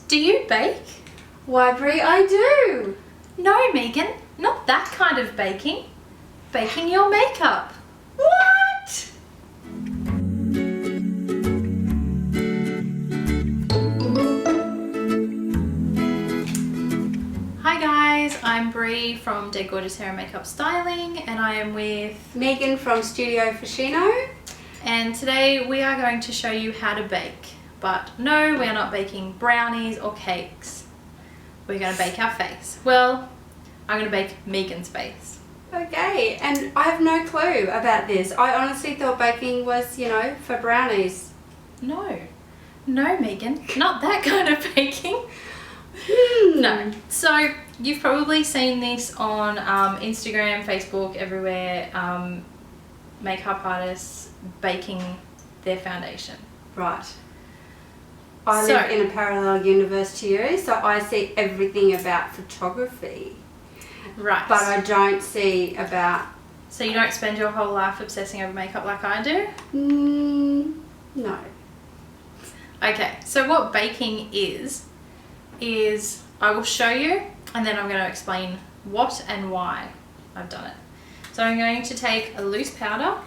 Do you bake? Why, Bree, I do. No, Megan, not that kind of baking. Baking your makeup. What? Hi guys, I'm Bree from Dead Gorgeous Hair and Makeup Styling, and I am with Megan from Studio Fascino. And today we are going to show you how to bake. But no, we are not baking brownies or cakes. We're going to bake our face. Well, I'm going to bake Megan's face. Okay, and I have no clue about this. I honestly thought baking was, you know, for brownies. No, Megan, not that kind of baking. No. So you've probably seen this on Instagram, Facebook, everywhere. Makeup artists baking their foundation. Right. I live in a parallel universe to you, so I see everything about photography. Right. But I don't see about... So you don't spend your whole life obsessing over makeup like I do? No. Okay, so what baking is I will show you, and then I'm going to explain what and why I've done it. So I'm going to take a loose powder.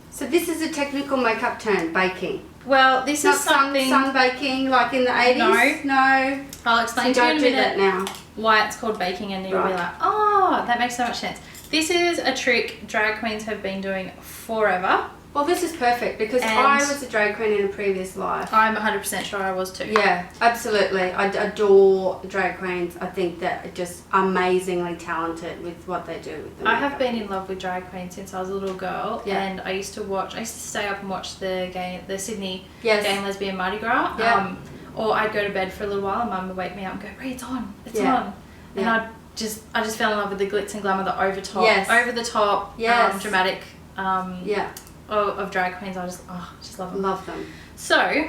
So this is a technical makeup term, baking. Well, this Not is something... sun baking like in the 80s? No. I'll explain So to you in a don't do minute that now. why it's called baking, and you'll be like, oh, that makes so much sense. This is a trick drag queens have been doing forever. Well, this is perfect because I was a drag queen in a previous life. I'm 100% sure I was too. Yeah, absolutely. I adore drag queens. I think that are just amazingly talented with what they do with them. I have been in love with drag queens since I was a little girl, Yeah. and I used to stay up and watch the Sydney Yes. Gay and Lesbian Mardi Gras. Yeah. Or I'd go to bed for a little while and Mum would wake me up and go, Bree, it's on, it's Yeah. on. And Yeah. I just fell in love with the glitz and glamour, the over Yes. the top, Yes. dramatic Yeah. of drag queens. I just love them. Love them. So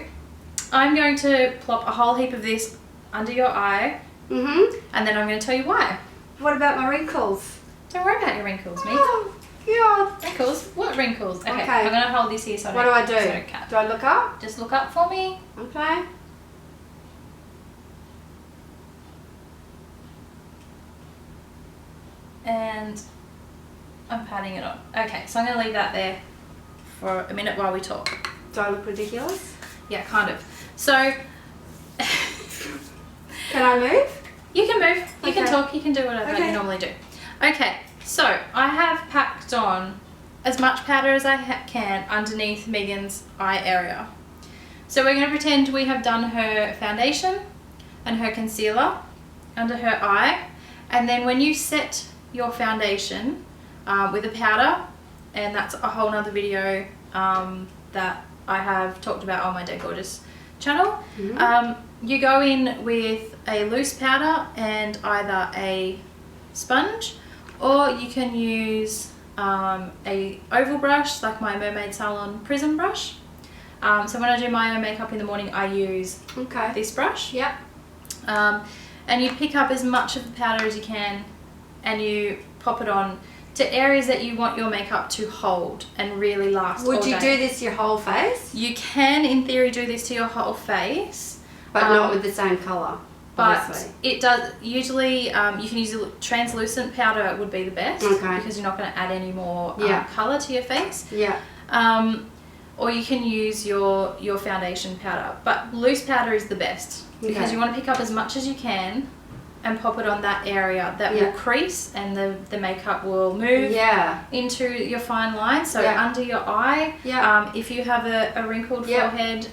I'm going to plop a whole heap of this under your eye, and then I'm going to tell you why. What about my wrinkles? Don't worry about your wrinkles, me. Oh, God. Wrinkles? What wrinkles? Okay, Okay. I'm going to hold this here so What do I do? so I don't cut. Do I look up? Just look up for me. Okay. And I'm patting it on. Okay, so I'm going to leave that there for a minute while we talk. Do I look ridiculous? Yeah, kind of. So, Can I move? you can move, you can Okay. talk, you can do whatever Okay. you normally do. Okay, so I have packed on as much powder as I can underneath Megan's eye area. So we're going to pretend we have done her foundation and her concealer under her eye, and then when you set your foundation with a powder, and that's a whole nother video that I have talked about on my Dead Gorgeous channel. You go in with a loose powder and either a sponge, or you can use a oval brush like my Mermaid Salon Prism brush. So when I do my own makeup in the morning, I use this brush. Yep. And you pick up as much of the powder as you can, and you pop it on to areas that you want your makeup to hold and really last all Would day. you do this your whole face? You can, in theory, do this to your whole face. But not with the same colour, But obviously. it does, usually you can use a translucent powder would be the best, Okay. because you're not going to add any more Yeah. colour to your face. Yeah. Or you can use your foundation powder, but loose powder is the best, because Okay. you want to pick up as much as you can and pop it on that area that will crease, and the makeup will move into your fine line. So under your eye, if you have a wrinkled forehead,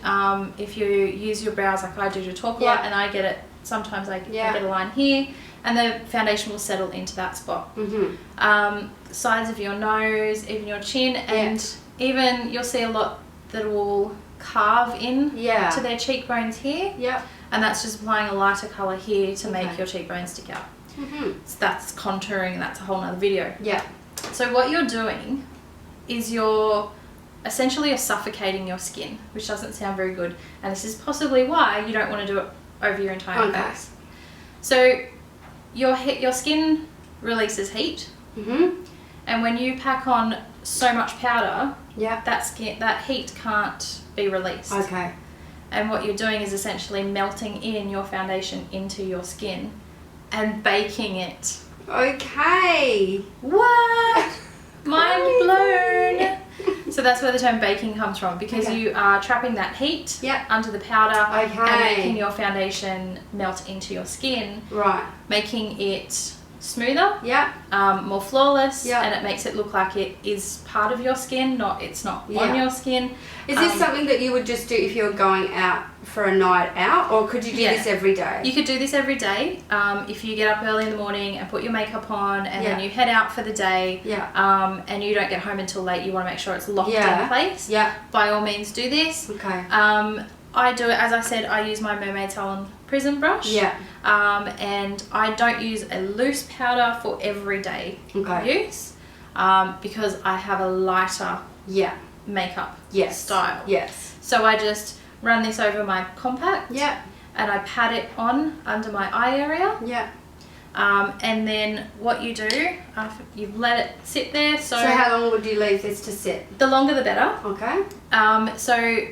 if you use your brows like I do to talk a lot, and I get it, sometimes I get a line here, and the foundation will settle into that spot. Sides of your nose, even your chin, and even you'll see a lot that will carve in to their cheekbones here. And that's just applying a lighter colour here to make your cheekbones stick out. So that's contouring, and that's a whole nother video. So what you're doing is you're essentially suffocating your skin, which doesn't sound very good. And this is possibly why you don't want to do it over your entire face. So your skin releases heat. And when you pack on so much powder, that heat can't be released. And what you're doing is essentially melting in your foundation into your skin and baking it. Okay. What? Mind blown. So that's where the term baking comes from, because you are trapping that heat under the powder and making your foundation melt into your skin. Right. Making it smoother, more flawless, and it makes it look like it is part of your skin, it's not on your skin. Is this something that you would just do if you're going out for a night out, or could you do this every day? You could do this every day. If you get up early in the morning and put your makeup on and then you head out for the day and you don't get home until late, you want to make sure it's locked in place. By all means do this. Okay. I do it, as I said, I use my Mermaid Salon Prism brush. And I don't use a loose powder for everyday use because I have a lighter makeup style. So I just run this over my compact and I pat it on under my eye area. And then what you do, after you've let it sit there. So how long would you leave this to sit? The longer the better. Okay. So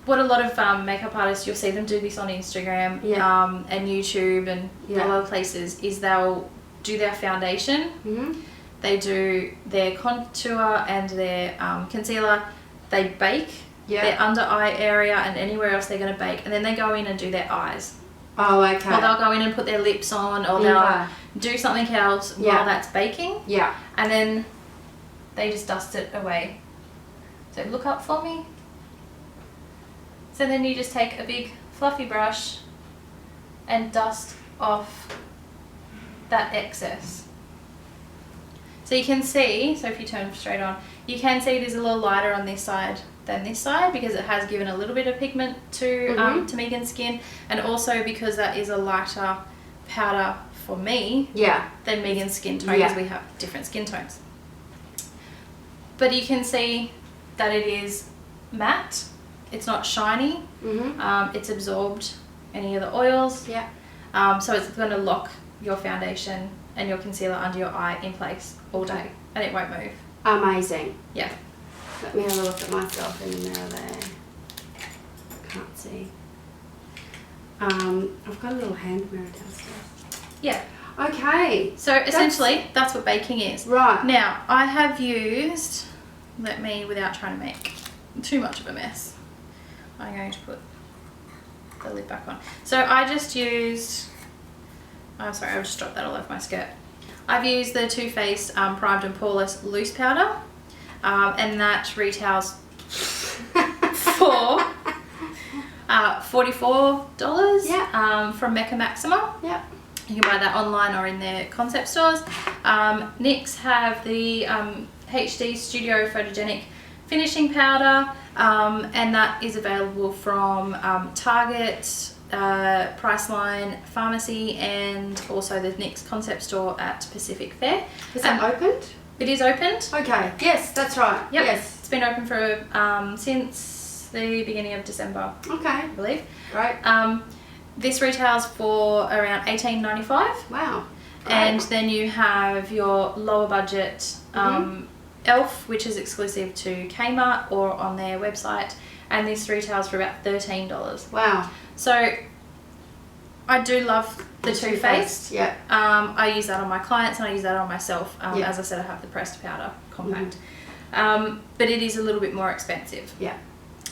what a lot of makeup artists, you'll see them do this on Instagram and YouTube and a lot of places, is they'll do their foundation, they do their contour and their concealer, they bake their under eye area and anywhere else they're going to bake, and then they go in and do their eyes. Oh, okay. Or they'll go in and put their lips on, or they'll do something else while that's baking. And then they just dust it away. So look up for me. So then you just take a big fluffy brush and dust off that excess. So you can see, so if you turn straight on, you can see it is a little lighter on this side than this side, because it has given a little bit of pigment to Megan's skin, and also because that is a lighter powder for me than Megan's skin tone, because we have different skin tones. But you can see that it is matte. It's not shiny. It's absorbed any of the oils. So it's going to lock your foundation and your concealer under your eye in place all day, and it won't move. Amazing. Yeah. Let me have a look at myself in the mirror there. Can't see. I've got a little hand mirror downstairs. Yeah. Okay. So essentially, that's what baking is. Right. Now, I have used, without trying to make too much of a mess, I'm going to put the lid back on. So I just used, I'm sorry, I just dropped that all over my skirt. I've used the Too Faced Primed and Poreless Loose Powder, and that retails for $44 from Mecca Maxima. You can buy that online or in their concept stores. NYX have the HD Studio Photogenic Finishing Powder, and that is available from Target, Priceline, Pharmacy, and also the NYX concept store at Pacific Fair. Is that opened? It is opened. Okay. Yes, that's right. Yep. Yes. It's been open for since the beginning of December. Okay. I believe. Great. This retails for around $18.95. Wow. Great. And then you have your lower budget e.l.f., which is exclusive to Kmart or on their website, and this retails for about $13. Wow. So I do love the Too Faced. Yeah. I use that on my clients and I use that on myself. As I said, I have the pressed powder compact. But it is a little bit more expensive. Yeah.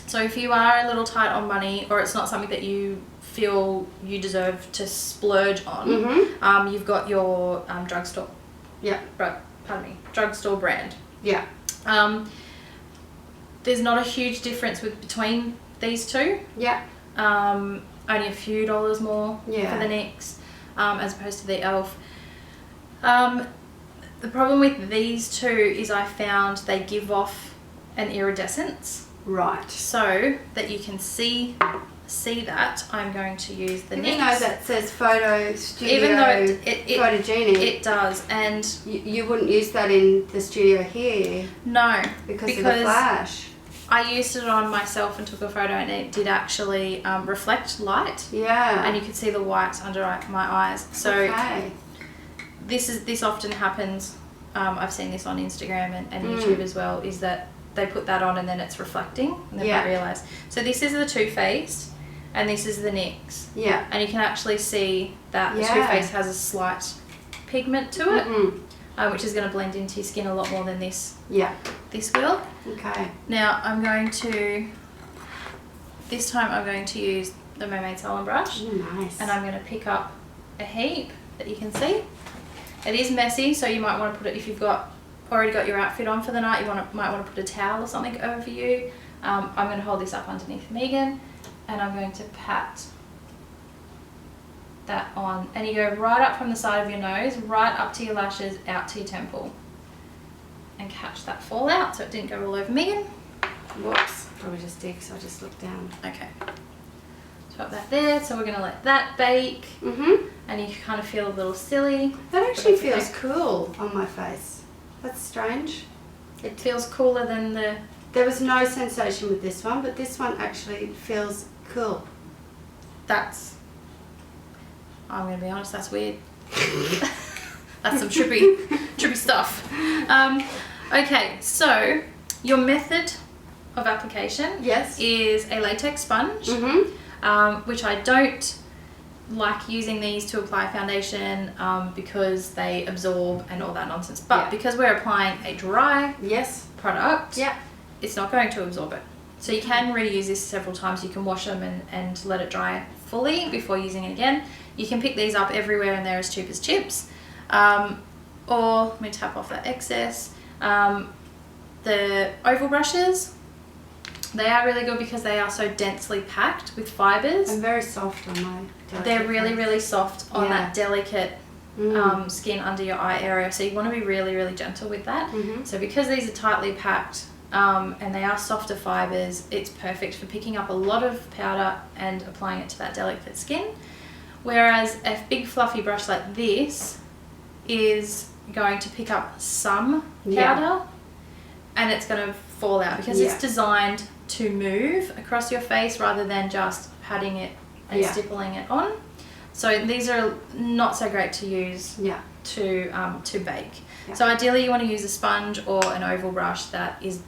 So if you are a little tight on money, or it's not something that you feel you deserve to splurge on, you've got your drugstore. Drugstore brand. Yeah. There's not a huge difference between these two. Yeah. Only a few dollars more for the NYX, as opposed to the e.l.f. The problem with these two is I found they give off an iridescence. Right. So that you can see that, I'm going to use the NYX. Even though that says Photo Studio, even though Photogenic, it does, and you wouldn't use that in the studio here. No, because of the flash. I used it on myself and took a photo, and it did actually reflect light. Yeah. And you could see the white under my eyes. So this often happens. I've seen this on Instagram and YouTube as well. Is that they put that on and then it's reflecting, and then I realise. So this is the Too Faced, and this is the NYX. Yeah. And you can actually see that the Too Faced has a slight pigment to it, which is going to blend into your skin a lot more than this. Yeah. This will. Okay. Now I'm going to, this time I'm going to use the Mermaid Salon brush. Nice. And I'm going to pick up a heap that you can see. It is messy, so you might want to put it, if you've already got your outfit on for the night, might want to put a towel or something over you. I'm going to hold this up underneath Megan, and I'm going to pat that on. And you go right up from the side of your nose, right up to your lashes, out to your temple. And catch that fallout so it didn't go all over Megan. Whoops. Probably just did because I just looked down. Okay. Got that there, so we're going to let that bake. And you kind of feel a little silly. That actually feels cool on my face. That's strange. It feels cooler than the... There was no sensation with this one, but this one actually feels cool. That's... I'm going to be honest, that's weird. That's some trippy stuff. Okay, so your method of application is a latex sponge, which I don't like using these to apply foundation because they absorb and all that nonsense. But because we're applying a dry product, it's not going to absorb it. So you can reuse this several times. You can wash them and let it dry fully before using it again. You can pick these up everywhere and they're as cheap as chips. Or let me tap off that excess. The oval brushes, they are really good because they are so densely packed with fibres. And very soft on my delicate They're really, face. really soft on that delicate skin under your eye area. So you want to be really, really gentle with that. So because these are tightly packed and they are softer fibres, it's perfect for picking up a lot of powder and applying it to that delicate skin. Whereas a big fluffy brush like this is going to pick up some powder and it's going to fall out because it's designed to move across your face rather than just patting it and stippling it on. So these are not so great to use to bake. So ideally you want to use a sponge or an oval brush that is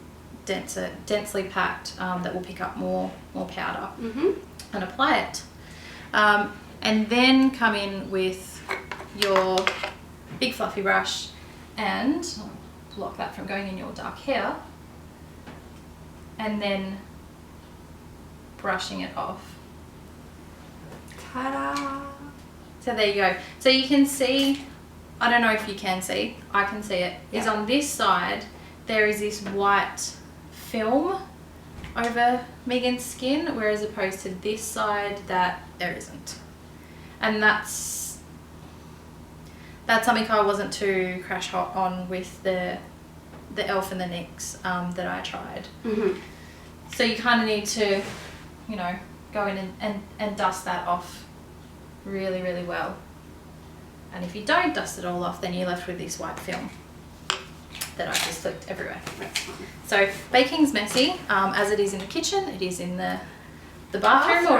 densely packed, that will pick up more powder and apply it. And then come in with your big fluffy brush and block that from going in your dark hair, and then brushing it off. Ta-da! So there you go. So you can see, I don't know if you can see, I can see it, is on this side there is this white film over Megan's skin, whereas opposed to this side that there isn't. And that's something I wasn't too crash hot on with the e.l.f. and the NYX that I tried. So you kind of need to, you know, go in and dust that off really, really well. And if you don't dust it all off, then you're left with this white film that I just flicked everywhere. So baking's messy, as it is in the kitchen, it is in the bathroom or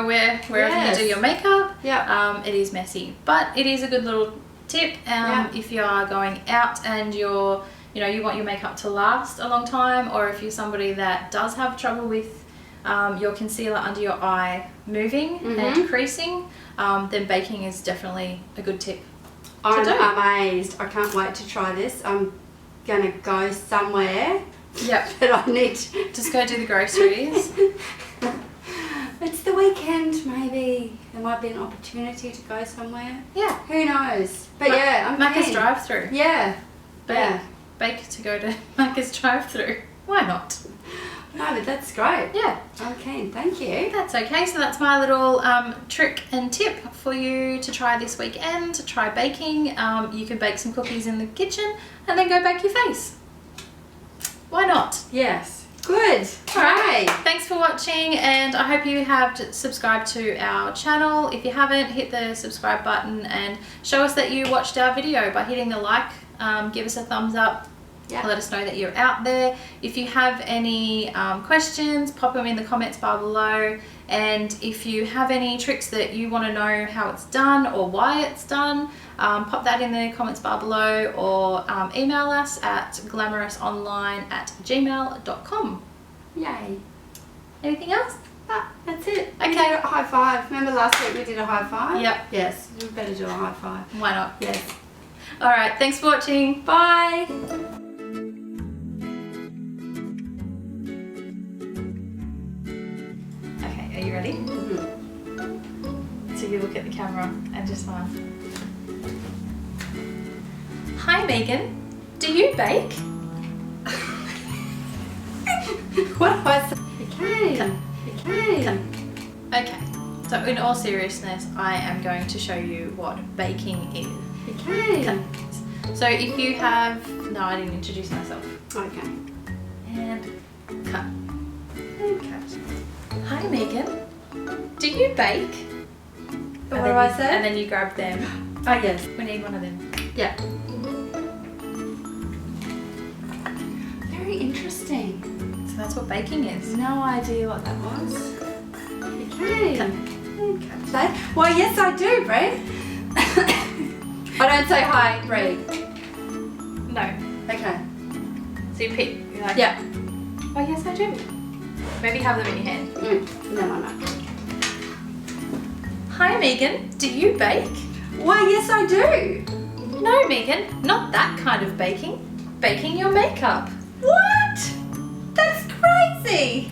wherever you do your makeup. It is messy, but it is a good little tip if you are going out and you want your makeup to last a long time, or if you're somebody that does have trouble with your concealer under your eye moving and creasing, then baking is definitely a good tip. I'm amazed. I can't wait to try this. I'm gonna go somewhere. But I need to just go do the groceries. It's the weekend, maybe. There might be an opportunity to go somewhere. Who knows? But I'm Macca's drive-through. Bake to go to Macca's drive-through. Why not? No, but that's great. Okay, thank you. That's okay. So that's my little trick and tip for you to try this weekend. To try baking. You can bake some cookies in the kitchen and then go bake your face. Why not? Yes. Good. Alright. Thanks for watching, and I hope you have subscribed to our channel. If you haven't, hit the subscribe button and show us that you watched our video by hitting the like. Give us a thumbs up. Let us know that you're out there. If you have any questions, pop them in the comments bar below. And if you have any tricks that you want to know how it's done or why it's done, pop that in the comments bar below, or email us at glamarusonline@gmail.com. Yay. Anything else? That's it. Okay. We did a high five. Remember last week we did a high five? Yep. Yes, we better do a high five. Why not? Yes. Alright, thanks for watching. Bye. Okay, are you ready? Mm-hmm. So you look at the camera and just smile. Hi Megan, do you bake? What do I say? Okay. Okay, so in all seriousness, I am going to show you what baking is. Okay. So if you have... No, I didn't introduce myself. Okay. And cut. And cut. Hi Megan, do you bake? What do I say? And then you grab them. Oh yes. We need one of them. Yeah. Very interesting. So that's what baking is. No idea what that was. Okay. Cut. Well, yes I do, Bree. I don't say hi, Bree. No. Okay. So you pick. You're like, Yeah. oh yes I do. Maybe have them in your hand. No. Hi Megan, do you bake? Why, yes I do. No Megan, not that kind of baking. Baking your makeup. What? That's crazy.